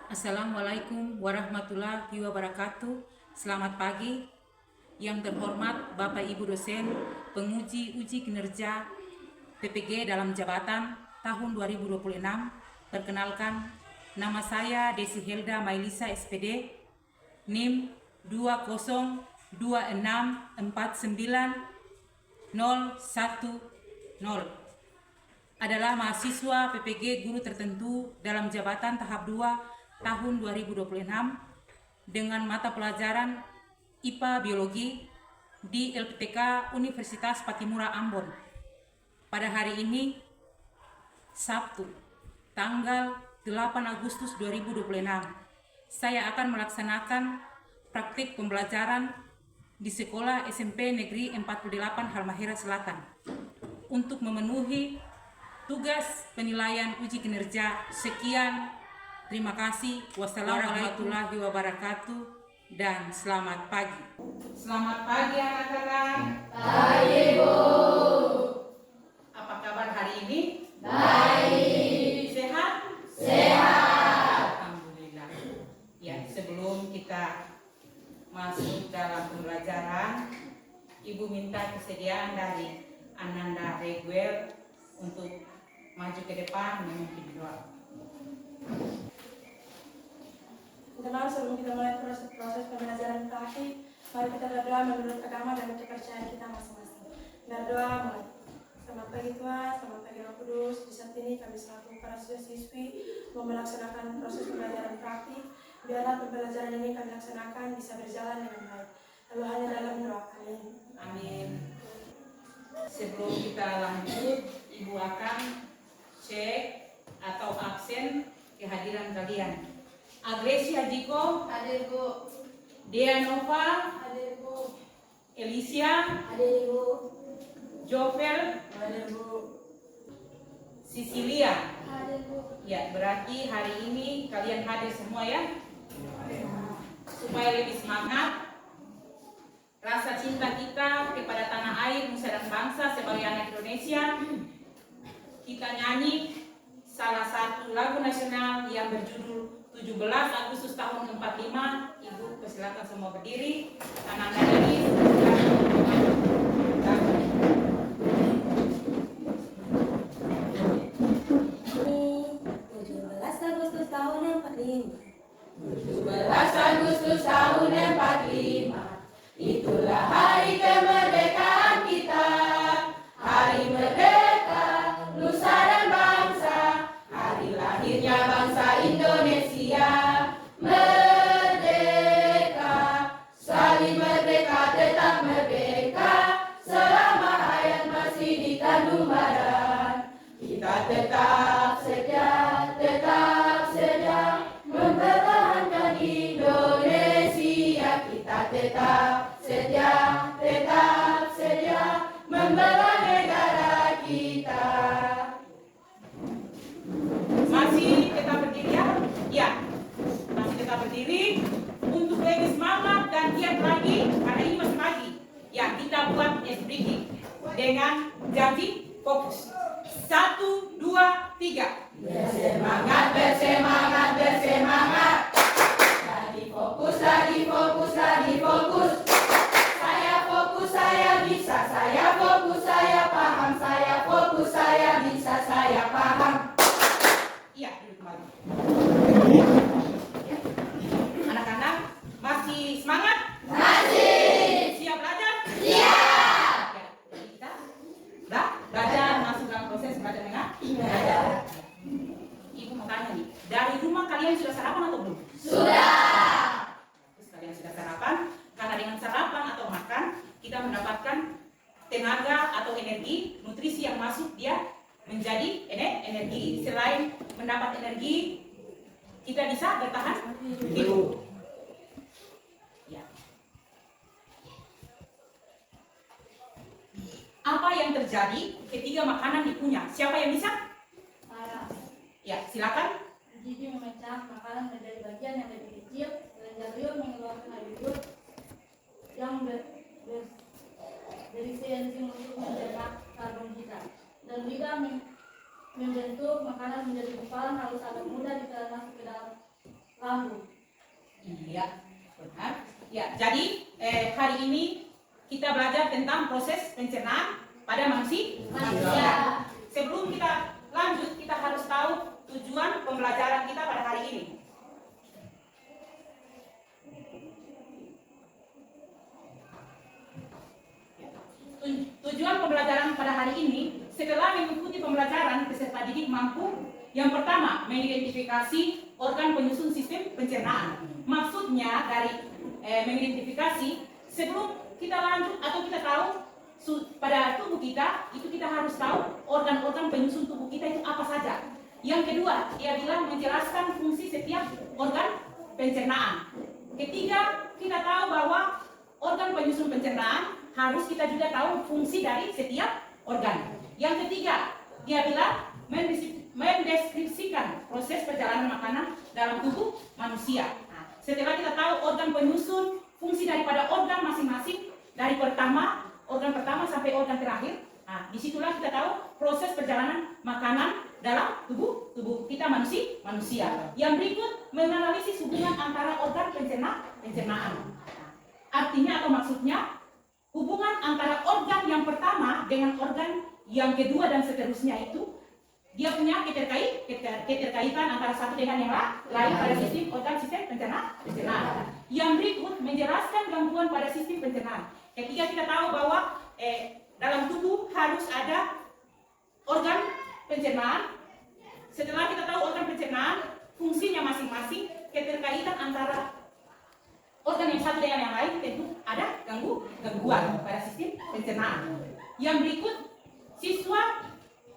Assalamualaikum warahmatullahi wabarakatuh. Selamat pagi. Yang terhormat Bapak Ibu dosen, penguji uji kinerja PPG dalam jabatan tahun 2026. Perkenalkan, nama saya Desi Helda Mailisa SPD, NIM 202649010, adalah mahasiswa PPG guru tertentu dalam jabatan tahap 2 tahun 2026 dengan mata pelajaran IPA Biologi di LPTK Universitas Patimura Ambon. Pada hari ini, Sabtu, tanggal 8 Agustus 2026, saya akan melaksanakan praktik pembelajaran di Sekolah SMP Negeri 48 Halmahera Selatan untuk memenuhi tugas penilaian uji kinerja. Sekian, terima kasih. Wassalamualaikum warahmatullahi wabarakatuh dan selamat pagi. Selamat pagi anak-anak. Pagi, Bu. Apa kabar hari ini? Baik. Sehat? Sehat. Alhamdulillah. Ya, sebelum kita masuk dalam pembelajaran, Ibu minta kesediaan dari Ananda Reguel untuk maju ke depan memimpin doa. Teman-teman, sebelum kita mulai proses pembelajaran praktik, mari kita berdoa menurut agama dan kepercayaan kita masing-masing. Berdoa mulai. Selamat pagi Tuhan, selamat pagi Roh Kudus. Di saat ini kami selaku para siswi mau melaksanakan proses pembelajaran praktik. Biarlah pembelajaran ini kami laksanakan bisa berjalan dengan baik. Lalu hanya dalam doa. Amin. Amin. Sebelum kita lanjut, Ibu akan cek atau absen kehadiran kalian. Agresia Jiko, Hadir, Bu. Dea Nova, Hadir Bu. Elisia, Hadir Bu. Jovel, Hadir Bu. Sisilia. Hadir Bu. Ya, berarti hari ini kalian hadir semua ya. Supaya lebih semangat, rasa cinta kita kepada tanah air, nusa dan bangsa sebagai anak Indonesia, kita nyanyi salah satu lagu nasional yang berjudul 17 Agustus tahun 45. Ibu persilakan semua berdiri. Ananda Denis, Agustus tahun 45. 17 Agustus tahun 45. Itulah hari kemerdekaan kita. Hari merdeka, nusa dan bangsa. Hari lahirnya bangsa Indonesia. Merdeka, saling merdeka, tetap merdeka. Selama hayat masih di kandung badan, kita tetap setia mempertahankan Indonesia. Kita tetap setia membela negara kita. masih tetap berdiri ya? Ya, masih tetap berdiri. Untuk lebih semangat dan giat lagi, karena ini masih pagi. Ya, kita buat breathing dengan janji fokus. 1, 2, 3. Bersemangat, bersemangat, bersemangat. Lagi fokus. Saya fokus, saya bisa, saya fokus, saya paham, saya fokus, saya bisa, saya paham. Iya, duduk kembali. Anak-anak, masih semangat? Masih. Siap belajar? Siap. Ya, jadi kita udah belajar, masuk dalam proses belajar dengan Belajar. Ibu mau tanya nih, dari rumah kalian sudah sarapan atau belum? Sudah. Terus kalian sudah sarapan, karena dengan sarapan atau makan, kita mendapatkan tenaga atau energi, nutrisi yang masuk dia menjadi energi. Selain mendapat energi, kita bisa bertahan hidup. Ya. Apa yang terjadi ketika makanan dikunyah? Siapa yang bisa? Para Ya, silakan. gigi memecah makanan menjadi bagian yang lebih kecil dan jalur mengeluarkan air liur yang berisi enzim untuk mencerna karbohidrat dan lidah membentuk makanan menjadi gumpalan halus agak mudah ditelan masuk ke dalam lambung. Iya, benar. Ya, jadi hari ini kita belajar tentang proses pencernaan pada manusia. Sebelum kita lanjut, kita harus tahu tujuan pembelajaran kita pada hari ini. Tujuan pembelajaran pada hari ini, setelah mengikuti pembelajaran, peserta didik mampu yang pertama, mengidentifikasi organ penyusun sistem pencernaan. Maksudnya dari mengidentifikasi, sebelum kita lanjut atau kita tahu pada tubuh kita, itu kita harus tahu organ-organ penyusun tubuh kita itu apa saja. Yang kedua, dia bilang menjelaskan fungsi setiap organ pencernaan. Ketiga, kita tahu bahwa organ penyusun pencernaan harus kita juga tahu fungsi dari setiap organ. Yang ketiga, dia bilang mendeskripsikan proses perjalanan makanan dalam tubuh manusia. Nah, setelah kita tahu organ penyusun, fungsi daripada organ masing-masing, dari organ pertama sampai organ terakhir, nah, disitulah kita tahu proses perjalanan makanan dalam tubuh kita manusia. Yang berikut menganalisis hubungan antara organ pencernaan. Artinya atau maksudnya, hubungan antara organ yang pertama dengan organ yang kedua dan seterusnya itu dia punya keterkaitan antara satu dengan yang lain pada sistem pencernaan. Yang berikut menjelaskan gangguan pada sistem pencernaan. Ketika kita tahu bahwa dalam tubuh harus ada organ pencernaan. Setelah kita tahu organ pencernaan, fungsinya masing-masing, keterkaitan antara organ yang satu dengan yang lain, tentu ada gangguan pada sistem pencernaan. Yang berikut, siswa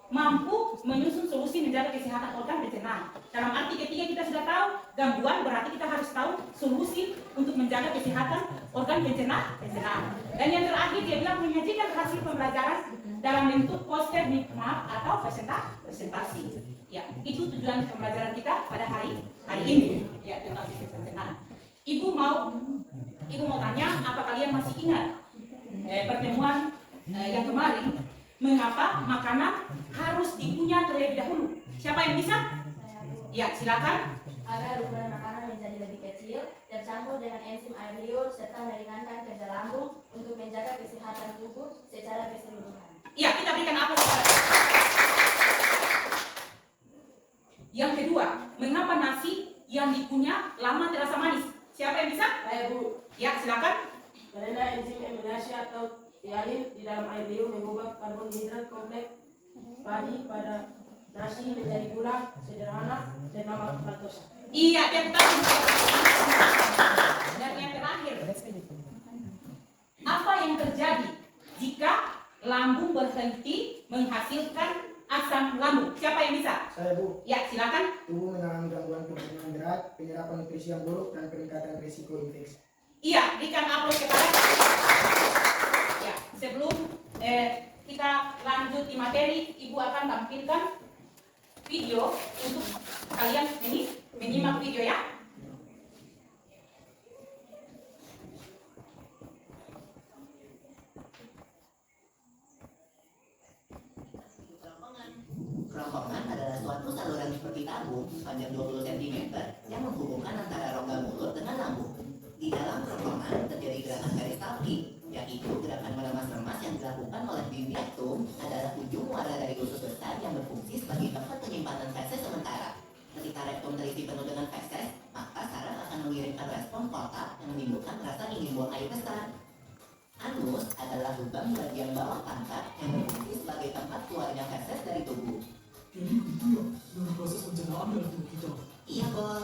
mampu menyusun solusi menjaga kesehatan organ pencernaan. Dalam arti ketika kita sudah tahu gangguan, berarti kita harus tahu solusi untuk menjaga kesehatan organ pencernaan. Dan yang terakhir, dia bilang menyajikan hasil pembelajaran dalam bentuk poster map atau presentasi. Ya, itu tujuan pembelajaran kita pada hari ini. Ya, tentang sistem pencernaan. Ibu mau tanya, apa kalian masih ingat pertemuan yang kemarin, mengapa makanan harus dikunyah terlebih dahulu? Siapa yang bisa? Ya, silakan. Agar ukuran makanan menjadi lebih kecil, tercampur dengan enzim air liur serta meringankan kerja lambung untuk menjaga kesehatan tubuh secara keseluruhan. Ya, kita berikan apa? Yang kedua, mengapa nasi yang dikunyah lama terasa manis? Siapa yang bisa? Saya, Bu. Ya, silakan. Karena enzim eminasi atau tialin di dalam air liur mengubah karbohidrat kompleks padi pada nasi menjadi gula sederhana dan nama laktosa. Iya, yang tadi. Dan yang terakhir, apa yang terjadi jika lambung berhenti menghasilkan asam lambung? Siapa yang bisa? Saya, Bu. Ya, silakan. Tubuh mengalami gangguan pencernaan berat, penyerapan nutrisi yang buruk, dan peningkatan risiko infeksi. Iya, berikan upload kepada. Ya, sebelum kita lanjut di materi, Ibu akan tampilkan video untuk kalian ini menyimak video ya. Kerongkongan adalah suatu saluran seperti tabung sepanjang 20 cm yang menghubungkan antara rongga mulut dengan lambung. Di dalam kerongkongan terjadi gerakan peristaltik, yaitu gerakan meremas-remas yang dilakukan oleh bimbektum adalah ujung muara dari usus besar yang berfungsi sebagai tempat penyimpanan feses sementara. Ketika rektum terisi penuh dengan feses, maka saraf akan mengirimkan respon kotak yang menimbulkan rasa ingin buang air besar. Anus adalah lubang bagian bawah pantat yang berfungsi sebagai tempat keluarnya feses dari tubuh. Jadi gitu ya, dengan proses pencernaan dalam tubuh kita. Iya, Bob.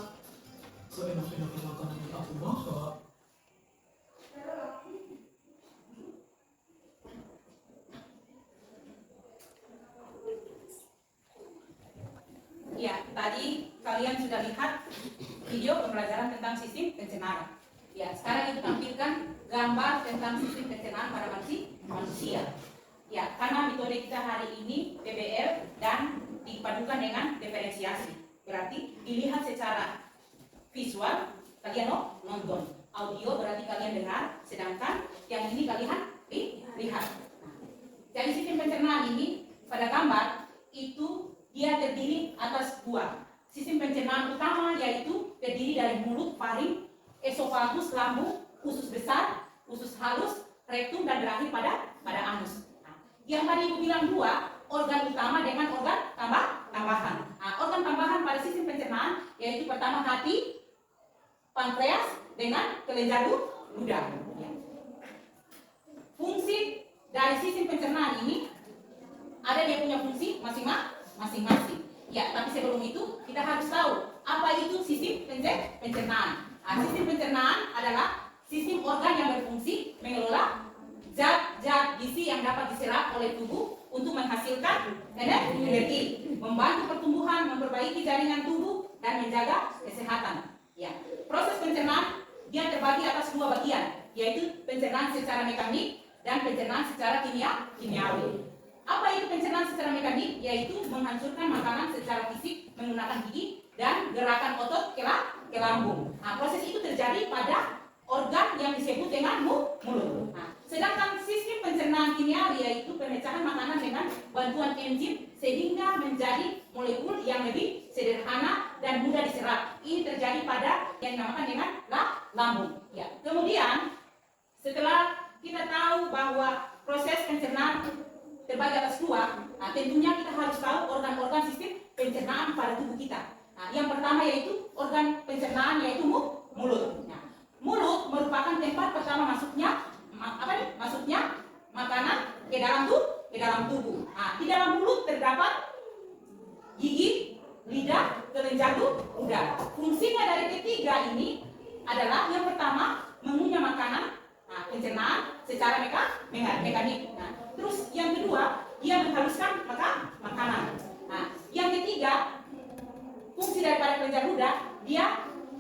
Seenak-enaknya makanan yang aku makan. Ya, tadi kalian sudah lihat video pembelajaran tentang sistem pencernaan. Ya, sekarang itu tampilkan gambar tentang sistem pencernaan pada manusia. Ya, karena metode kita hari ini PBL dan dipadukan dengan diferensiasi. Berarti dilihat secara visual, kalian nonton. Audio berarti kalian dengar, sedangkan yang ini kalian lihat. Jadi sistem pencernaan ini pada gambar itu dia terdiri atas dua. Sistem pencernaan utama yaitu terdiri dari mulut, faring, esofagus, lambung, usus besar, usus halus, rektum, dan berakhir pada anus. Nah, yang tadi Ibu bilang 2, organ utama dengan organ tambahan. Nah, organ tambahan pada sistem pencernaan yaitu pertama hati, pankreas dengan kelenjar ludah. Ya. Fungsi dari sistem pencernaan ini ada dia punya fungsi masing-masing. Ya, tapi sebelum itu kita harus tahu apa itu sistem pencernaan. Nah, sistem pencernaan adalah sistem organ yang berfungsi mengelola zat-zat gizi yang dapat diserap oleh tubuh untuk menghasilkan energi, membantu pertumbuhan, memperbaiki jaringan tubuh, dan menjaga kesehatan. Ya, proses pencernaan dia terbagi atas 2 bagian, yaitu pencernaan secara mekanik dan pencernaan secara kimiawi. Apa itu pencernaan secara mekanik? Yaitu menghancurkan makanan secara fisik menggunakan gigi dan gerakan otot ke lambung. Nah, proses itu terjadi pada organ yang disebut dengan mulut. Nah, sedangkan sistem pencernaan kimiawi yaitu pemecahan makanan dengan bantuan enzim sehingga menjadi molekul yang lebih sederhana dan mudah diserap. Ini terjadi pada yang dinamakan dengan lambung. Ya. Kemudian setelah kita tahu bahwa proses pencernaan terbagi atas 2, nah, tentunya kita harus tahu organ-organ sistem pencernaan pada tubuh kita. Nah, yang pertama yaitu organ pencernaan yaitu mulut. Nah, mulut merupakan tempat pertama masuknya makanan ke dalam tubuh. Nah, di dalam mulut terdapat gigi, lidah, kelenjar ludah. Fungsinya dari ketiga ini adalah yang pertama mengunyah makanan, nah, pencernaan secara mekanik. Nah, terus yang kedua dia menghaluskan makanan. Nah, yang ketiga fungsi daripada kelenjar ludah dia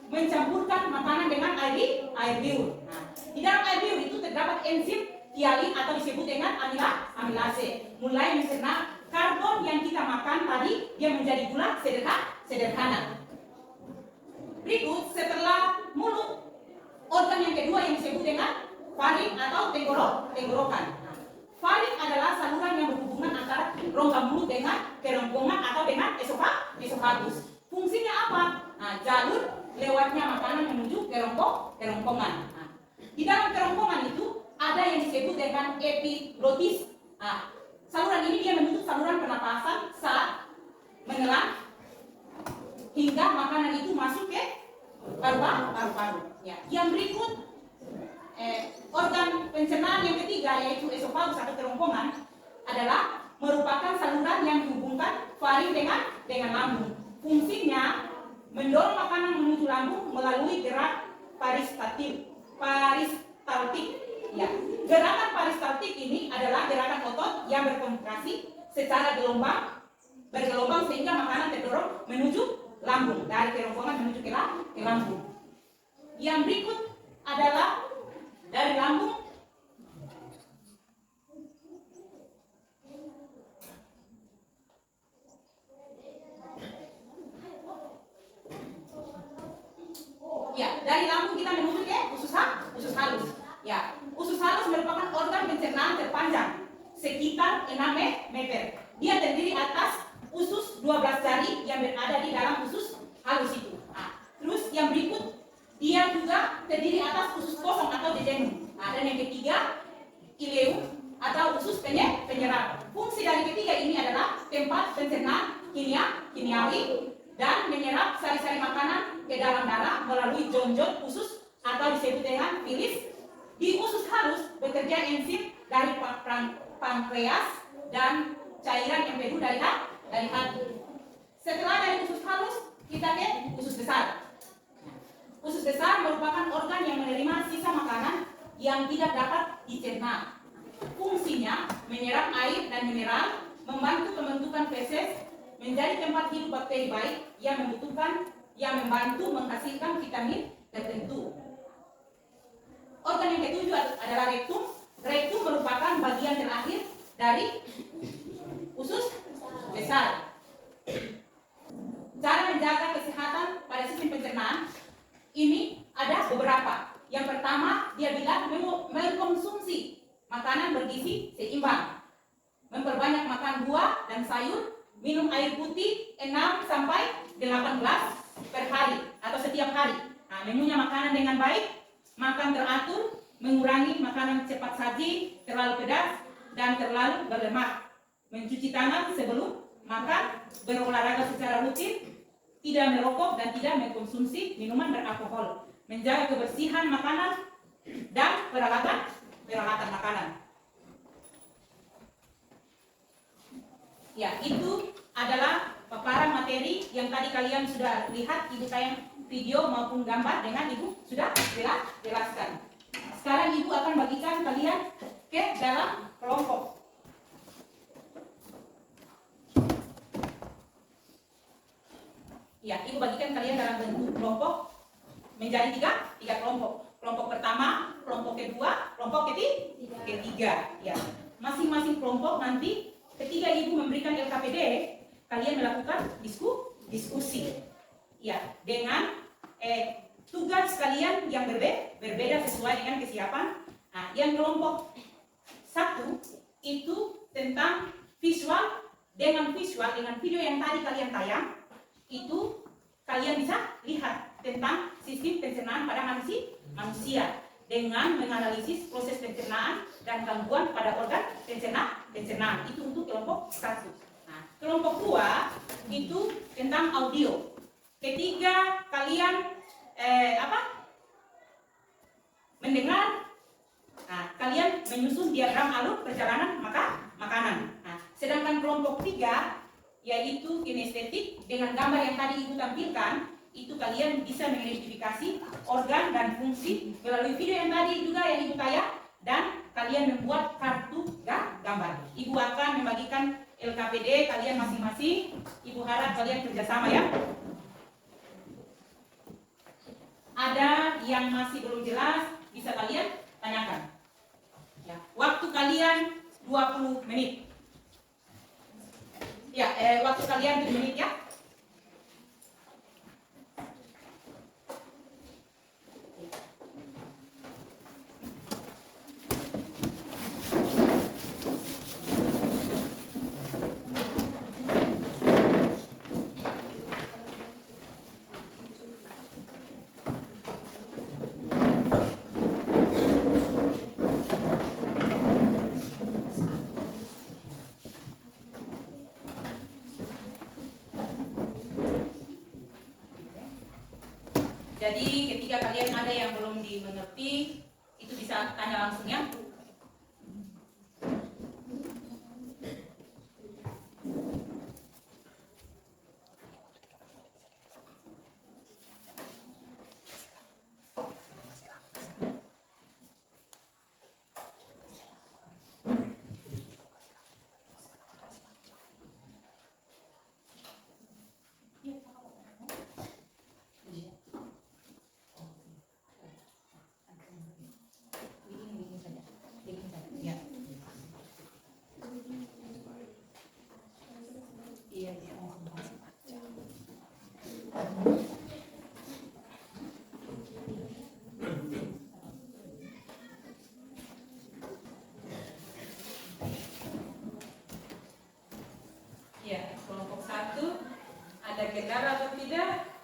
mencampurkan makanan dengan air liur. Nah, di dalam air liur itu terdapat enzim tialin atau disebut dengan amilase. Mulai mencerna karbon yang kita makan tadi dia menjadi gula sederhana. Berikut setelah mulut, organ yang kedua yang disebut dengan faring atau tenggorokan. Nah, faring adalah saluran yang berhubungan antara rongga mulut dengan kerongkongan atau dengan esofagus. Fungsinya apa? Nah, jalur lewatnya makanan menuju kerongkongan. Nah, di dalam kerongkongan itu ada yang disebut dengan epiglotis. Nah, saluran ini dia menutup saluran pernapasan saat menyelam hingga makanan itu masuk ke paru-paru. Ya. Yang berikut organ pencernaan yang ketiga yaitu esofagus atau kerongkongan adalah merupakan saluran yang menghubungkan faring dengan lambung. Fungsinya mendorong makanan menuju lambung melalui gerak peristaltik. Ya. Gerakan peristaltik ini adalah gerakan otot yang berkontraksi secara bergelombang sehingga makanan terdorong menuju lambung, dari kerongkongan menuju ke lambung. Yang berikut adalah dari lambung dari lambung kita menuju ke usus halus. Ya, usus halus merupakan organ pencernaan terpanjang sekitar 6 meter. Dia terdiri atas usus 12 jari yang berada di dalam usus halus itu. Nah, terus yang berikut dia juga terdiri atas usus kosong atau jejunum. Nah, dan yang ketiga ileum atau usus penyerap. Fungsi dari ketiga ini adalah tempat pencernaan kimiawi dan menyerap sari-sari makanan ke dalam darah melalui jonjol usus atau disebut dengan bilis. Di usus halus bekerja enzim dari pankreas dan cairan empedu dari hati. Setelah dari usus halus kita ke usus besar. Usus besar merupakan organ yang menerima sisa makanan yang tidak dapat dicerna. Fungsinya menyerap air dan mineral, membantu pembentukan feses, menjadi tempat hidup bakteri baik yang membantu menghasilkan vitamin tertentu. Organ yang ketujuh adalah rektum. Rektum merupakan bagian terakhir dari usus besar. Cara menjaga kesehatan pada sistem pencernaan ini ada beberapa. Yang pertama, dia bilang mengkonsumsi makanan bergizi seimbang, memperbanyak makan buah dan sayur, minum air putih 6 sampai 8 gelas per hari atau setiap hari. Nah, menunya makanan dengan baik, makan teratur, mengurangi makanan cepat saji, terlalu pedas, dan terlalu berlemak. Mencuci tangan sebelum makan, berolahraga secara rutin, tidak merokok dan tidak mengkonsumsi minuman beralkohol, menjaga kebersihan makanan dan peralatan makanan. Ya, itu adalah paparan materi yang tadi kalian sudah lihat, Ibu tayang video maupun gambar dengan Ibu sudah jelaskan. Sekarang Ibu akan bagikan kalian ke dalam kelompok. Ya, Ibu bagikan kalian dalam bentuk kelompok menjadi tiga kelompok. Kelompok pertama, kelompok kedua, kelompok ketiga. Ya, masing-masing kelompok nanti ketika Ibu memberikan LKPD, kalian melakukan diskusi. Ya, dengan tugas kalian yang berbeda sesuai dengan kesiapan. Nah, yang kelompok 1 itu tentang visual dengan video yang tadi kalian tayang. Itu kalian bisa lihat tentang sistem pencernaan pada manusia dengan menganalisis proses pencernaan dan gangguan pada organ pencernaan. Itu untuk kelompok 1. Nah, kelompok 2 itu tentang audio. Ketika kalian mendengar, nah, kalian menyusun diagram alur perjalanan makanan. Nah, sedangkan kelompok 3 yaitu kinestetik dengan gambar yang tadi Ibu tampilkan, itu kalian bisa mengidentifikasi organ dan fungsi melalui video yang tadi juga yang Ibu tayang, dan kalian membuat kartu gambar. Ibu akan membagikan LKPD kalian masing-masing. Ibu harap kalian kerjasama ya. Ada yang masih belum jelas bisa kalian tanyakan. Ya, waktu kalian 20 menit. Ya, waktu kalian 7 menit ya. Jadi ketika kalian ada yang belum dimengerti, itu bisa tanya langsung ya. Ya, kelompok 1 ada kendala atau tidak?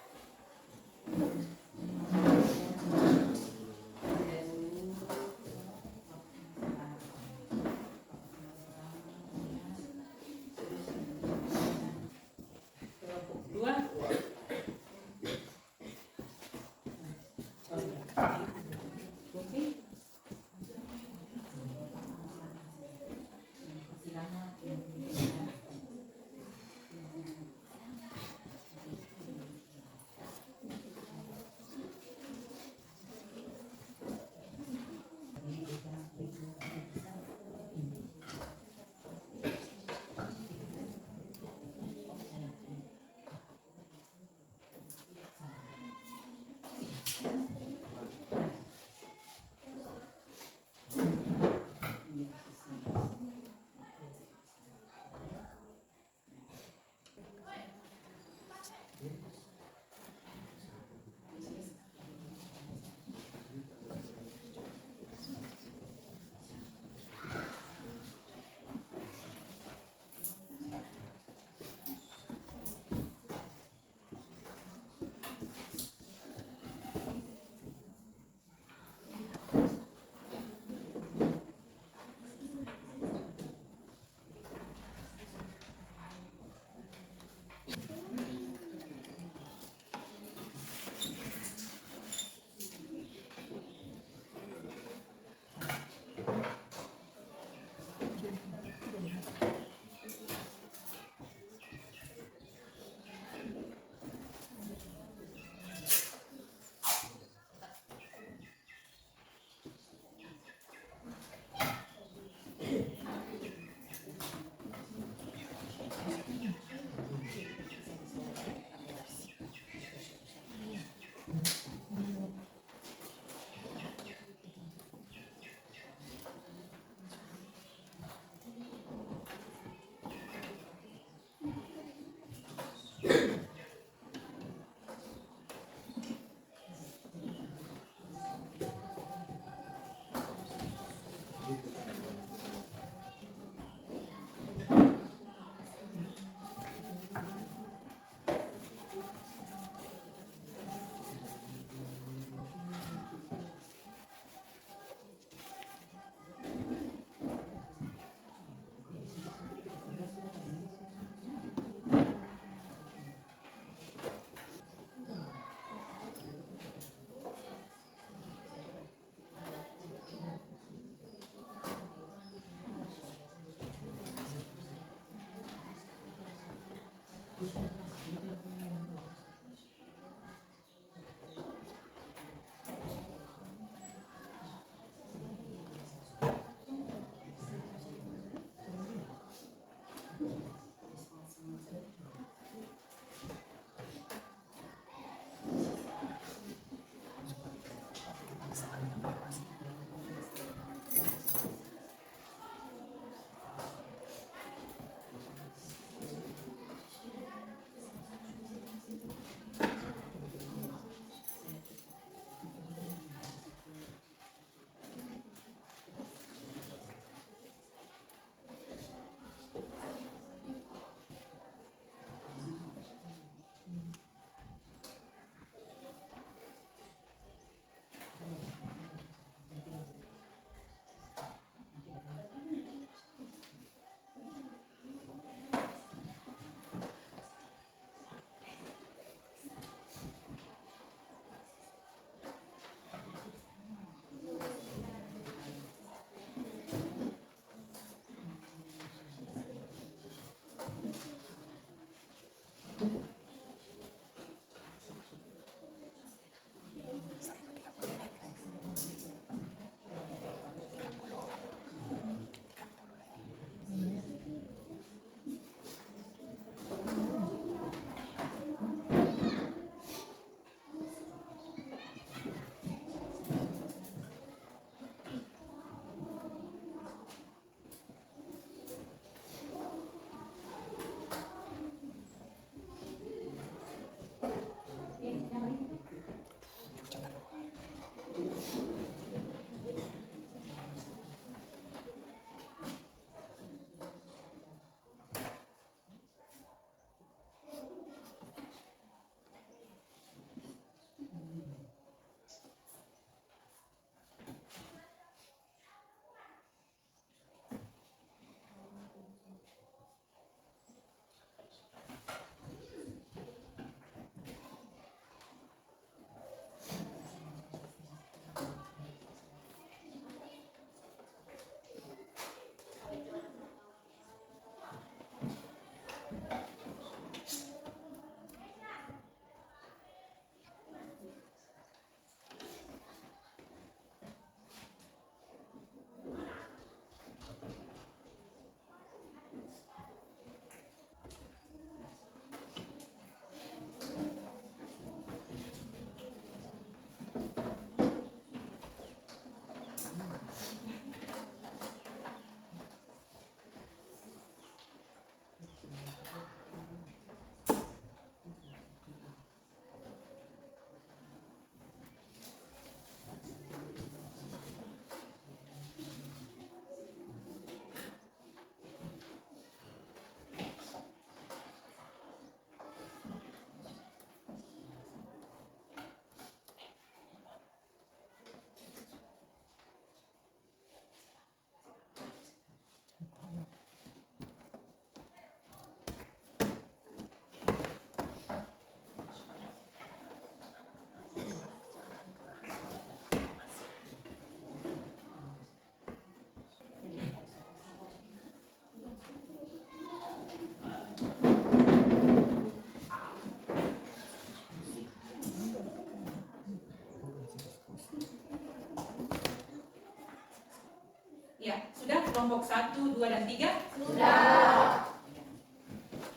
kelompok 1, 2, dan 3? Sudah.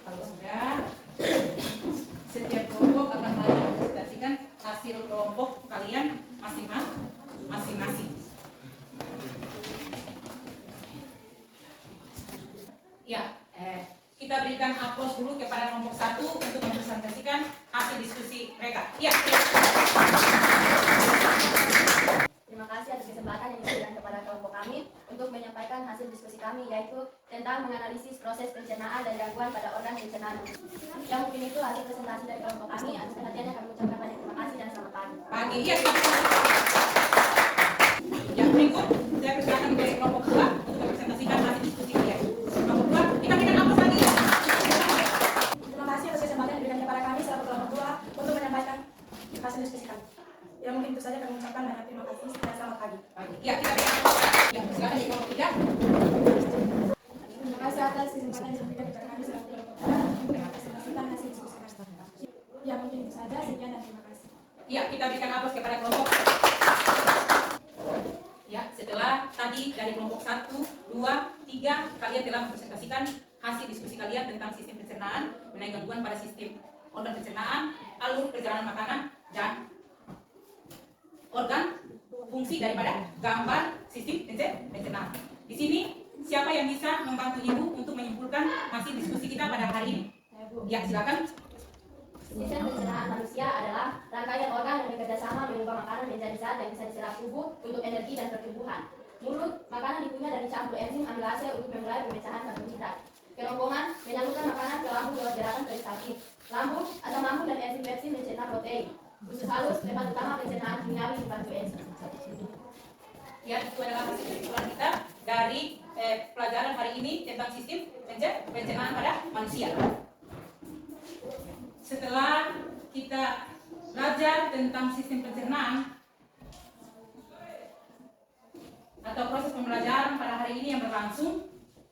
Kalau sudah, setiap kelompok akan mempresentasikan hasil kelompok kalian masing-masing. Ya, kita berikan aplaus dulu kepada kelompok 1 untuk mempresentasikan hasil diskusi mereka. Ya. Terima kasih atas kesempatan yang diberikan kepada kelompok kami untuk menyampaikan hasil diskusi kami, yaitu tentang menganalisis proses pencernaan dan gangguan pada organ pencernaan. Yang mungkin itu hasil presentasi dari kelompok kami. Atas perhatiannya kami ucapkan banyak terima kasih dan selamat pagi. Pagi, ya. Yang berikut, saya persilakan dari kelompok 2 untuk mempresentasikan hasil diskusi kalian. Kelompok 2, kita berikan aplaus lagi ya. Terima kasih atas kesempatan yang diberikan kepada kami selaku kelompok 2 untuk menyampaikan hasil diskusi kami. Ya mungkin itu saja kami ucapkan banyak terima kasih dan selamat pagi. Ya, kita berikan aplaus. Ya, persilakan di kelompok 3. Terima kasih atas kesempatan yang diberikan kepada kami selaku kelompok 2 untuk mempresentasikan hasil diskusi kami. Ya mungkin itu saja, sekian dan terima kasih. Ya, kita berikan aplaus kepada kelompok. Ya, setelah tadi dari kelompok 1, 2, 3 kalian telah mempresentasikan hasil diskusi kalian tentang sistem pencernaan, mengenai gangguan pada sistem organ pencernaan, alur perjalanan makanan, dan organ fungsi daripada gambar sistem pencernaan. Di sini siapa yang bisa membantu Ibu untuk menyimpulkan hasil diskusi kita pada hari ini? Ya, silakan. Sistem pencernaan manusia adalah rangkaian organ yang bekerjasama mengubah makanan menjadi zat yang bisa diserap tubuh untuk energi dan pertumbuhan. Mulut, makanan dikunyah dari campur enzim amilase untuk memulai pemecahan karbohidrat. Kerongkongan menyalurkan makanan ke lambung lewat gerakan peristaltik. Lambung, asam lambung dan enzim pepsin mencerna protein. Usus halus, tempat utama pencernaan kimiawi dibantu enzim. Ya, itu adalah hasil kesimpulan kita dari pelajaran hari ini tentang sistem pencernaan pada manusia. Setelah kita belajar tentang sistem pencernaan atau proses pembelajaran pada hari ini yang berlangsung,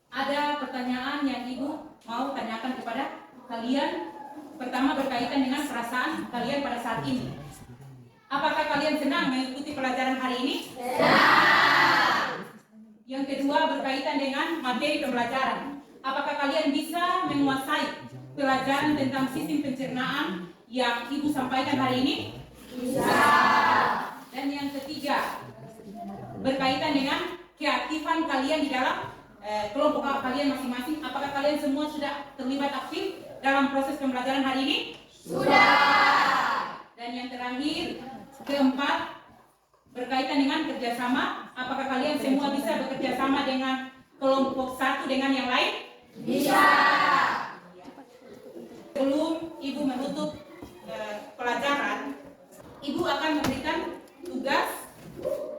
ada pertanyaan yang Ibu mau tanyakan kepada kalian. Pertama, berkaitan dengan perasaan kalian pada saat ini. Apakah kalian senang mengikuti pelajaran hari ini? Senang. Yang kedua, berkaitan dengan materi pembelajaran. Apakah kalian bisa menguasai pelajaran tentang sistem pencernaan yang Ibu sampaikan hari ini? Bisa. Dan yang ketiga, berkaitan dengan keaktifan kalian di dalam kelompok kalian masing-masing. Apakah kalian semua sudah terlibat aktif dalam proses pembelajaran hari ini? Sudah. Dan yang terakhir, keempat, berkaitan dengan kerjasama. Apakah kalian semua bisa bekerja sama dengan kelompok satu dengan yang lain? Bisa. Sebelum Ibu menutup pelajaran, Ibu akan memberikan tugas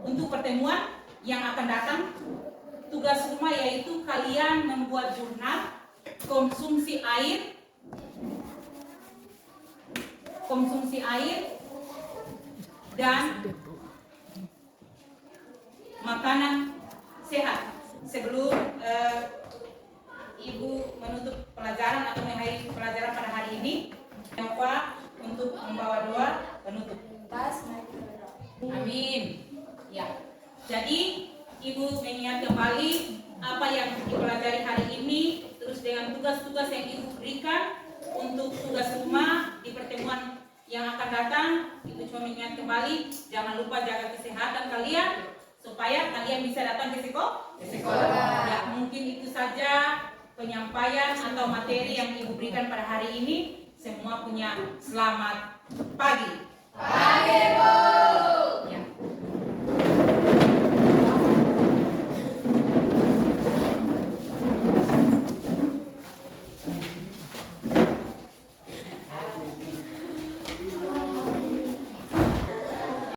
untuk pertemuan yang akan datang. Tugas rumah yaitu kalian membuat jurnal konsumsi air dan makanan sehat. Sebelum Ibu menutup pelajaran atau mengakhiri pelajaran pada hari ini, jangan lupa untuk membawa doa penutup. Amin. Ya. Jadi Ibu mengingat kembali apa yang dipelajari hari ini, terus dengan tugas-tugas yang Ibu berikan untuk tugas rumah di pertemuan yang akan datang. Ibu cuma mengingat kembali, jangan lupa jaga kesehatan kalian supaya kalian bisa datang ke sekolah. Ya, mungkin itu saja penyampaian atau materi yang Ibu berikan pada hari ini. Semua punya selamat pagi. Pagi, Bu.